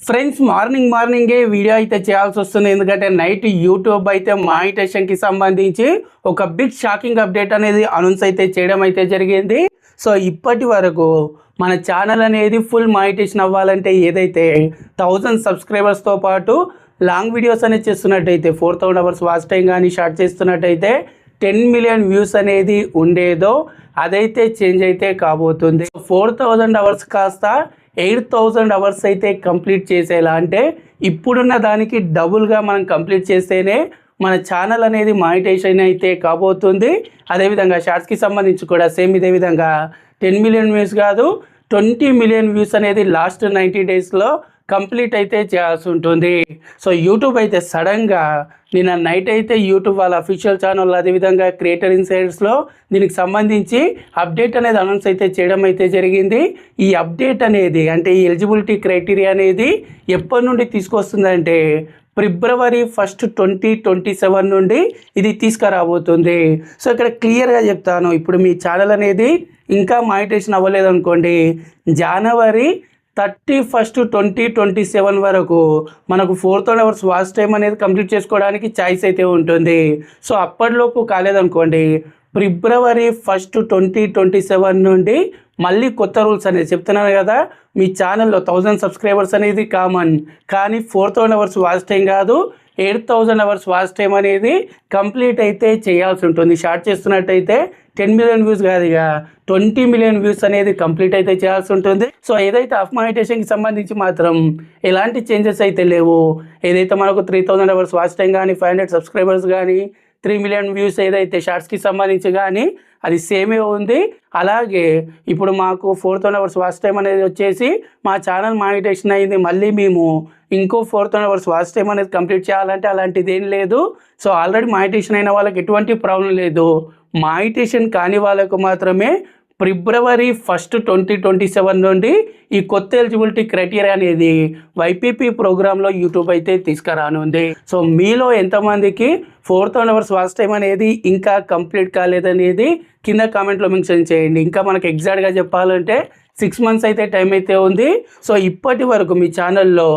Friends మార్నింగే video అయితే చేయాల్సి వస్తుంది. ఎందుకంటే నైట్ యూట్యూబ్ అయితే మానిటైజేషన్కి సంబంధించి ఒక బిగ్ షాకింగ్ అప్డేట్ అనేది అనౌన్స్ అయితే చేయడం అయితే జరిగింది. సో ఇప్పటి వరకు మన ఛానల్ అనేది ఫుల్ మానిటైజేషన్ అవ్వాలంటే ఏదైతే 1000 సబ్స్క్రైబర్స్తో పాటు లాంగ్ వీడియోస్ అనేది చేస్తున్నట్టయితే 4000 అవర్స్ వాచ్ టైం కానీ షార్ట్ చేస్తున్నట్టయితే 10 మిలియన్ వ్యూస్ అనేది ఉండేదో అదైతే చేంజ్ అయితే కాబోతుంది. 4000 అవర్స్ కాస్త 8000 అవర్స్ అయితే కంప్లీట్ చేసేలా, అంటే ఇప్పుడున్న దానికి డబుల్గా మనం కంప్లీట్ చేస్తేనే మన ఛానల్ అనేది మానిటైజేషన్ అయితే కాబోతుంది. అదేవిధంగా షార్ట్స్కి సంబంధించి కూడా సేమ్ ఇదే విధంగా 10 మిలియన్ వ్యూస్ కాదు 20 మిలియన్ వ్యూస్ అనేది లాస్ట్ 90 డేస్లో కంప్లీట్ అయితే చేయాల్సి ఉంటుంది. సో యూట్యూబ్ అయితే సడన్గా నిన్న నైట్ అయితే యూట్యూబ్ వాళ్ళ అఫీషియల్ ఛానల్ అదేవిధంగా క్రియేటర్ ఇన్సైడ్స్లో దీనికి సంబంధించి అప్డేట్ అనేది అనౌన్స్ అయితే చేయడం అయితే జరిగింది. ఈ అప్డేట్ అనేది అంటే ఈ ఎలిజిబిలిటీ క్రైటీరియా అనేది ఎప్పటి నుండి తీసుకొస్తుందంటే ఫిబ్రవరి 1, 2027 నుండి ఇది తీసుకురాబోతుంది. సో ఇక్కడ క్లియర్గా చెప్తాను, ఇప్పుడు మీ ఛానల్ అనేది ఇంకా మానిటైజేషన్ అవ్వలేదు అనుకోండి, జనవరి 31, 2027 వరకు మనకు 4000 అవర్స్ వాచ్ టైం అనేది కంప్లీట్ చేసుకోవడానికి ఛాయిస్ అయితే ఉంటుంది. సో అప్పటిలోపు కాలేదనుకోండి, ఫిబ్రవరి 1, 2027 నుండి మళ్ళీ కొత్త రూల్స్ అనేది చెప్తున్నాను కదా, మీ ఛానల్లో 1000 సబ్స్క్రైబర్స్ అనేది కామన్, కానీ 4000 అవర్స్ వాచ్ టైం కాదు 8000 అవర్స్ వాచ్ టైం అనేది కంప్లీట్ అయితే చేయాల్సి ఉంటుంది. షార్ట్ చేస్తున్నట్టయితే 10 మిలియన్ వ్యూస్ కాదు, ఇక 20 మిలియన్ వ్యూస్ అనేది కంప్లీట్ అయితే చేయాల్సి ఉంటుంది. సో ఏదైతే ఆఫ్ మానిటైజేషన్కి సంబంధించి మాత్రం ఎలాంటి చేంజెస్ అయితే లేవు. ఏదైతే మనకు 3000 అవర్స్ వాచ్ టైం కానీ 500 సబ్స్క్రైబర్స్ కానీ 3 మిలియన్ వ్యూస్ ఏదైతే షార్ట్స్కి సంబంధించి కానీ అది సేమే ఉంది. అలాగే ఇప్పుడు మాకు 4000 అవర్స్ వాచ్ టైం అనేది వచ్చేసి మా ఛానల్ మానిటైజేషన్ అయింది, మళ్ళీ మేము ఇంకో 4000 అవర్స్ వాచ్ టైం అనేది కంప్లీట్ చేయాలంటే అలాంటిది ఏం లేదు. సో ఆల్రెడీ మానిటైజేషన్ అయిన వాళ్ళకి ఎటువంటి ప్రాబ్లం లేదు. మానిటైజేషన్ కాని వాళ్ళకు మాత్రమే ఫిబ్రవరి 1, 2027 నుండి ఈ కొత్త ఎలిజిబిలిటీ క్రైటీరియా అనేది వైపీపీ ప్రోగ్రాంలో యూట్యూబ్ అయితే తీసుకురానుంది. సో మీలో ఎంతమందికి 4000 అవర్స్ వాచ్ టైం అనేది ఇంకా కంప్లీట్ కాలేదనేది కింద కామెంట్లో మెన్షన్ చేయండి. ఇంకా మనకు ఎగ్జాక్ట్గా చెప్పాలంటే 6 మంత్స్ అయితే టైం అయితే ఉంది. సో ఇప్పటి వరకు మీ ఛానల్లో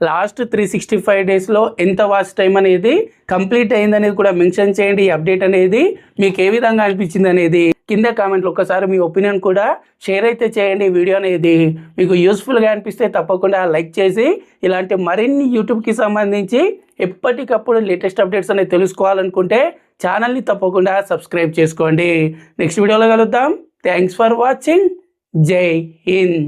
లాస్ట్ 365 డేస్లో ఎంత వాచ్ టైం అనేది కంప్లీట్ అయిందనేది కూడా మెన్షన్ చేయండి. ఈ అప్డేట్ అనేది మీకు ఏ విధంగా అనిపించింది అనేది కింద కామెంట్లో ఒక్కసారి మీ ఒపీనియన్ కూడా షేర్ అయితే చేయండి. వీడియో అనేది మీకు యూస్ఫుల్గా అనిపిస్తే తప్పకుండా లైక్ చేసి ఇలాంటి మరిన్ని యూట్యూబ్కి సంబంధించి ఎప్పటికప్పుడు లేటెస్ట్ అప్డేట్స్ అనేది తెలుసుకోవాలనుకుంటే ఛానల్ని తప్పకుండా సబ్స్క్రైబ్ చేసుకోండి. నెక్స్ట్ వీడియోలో కలుద్దాం. Thanks for watching. జై హింద్.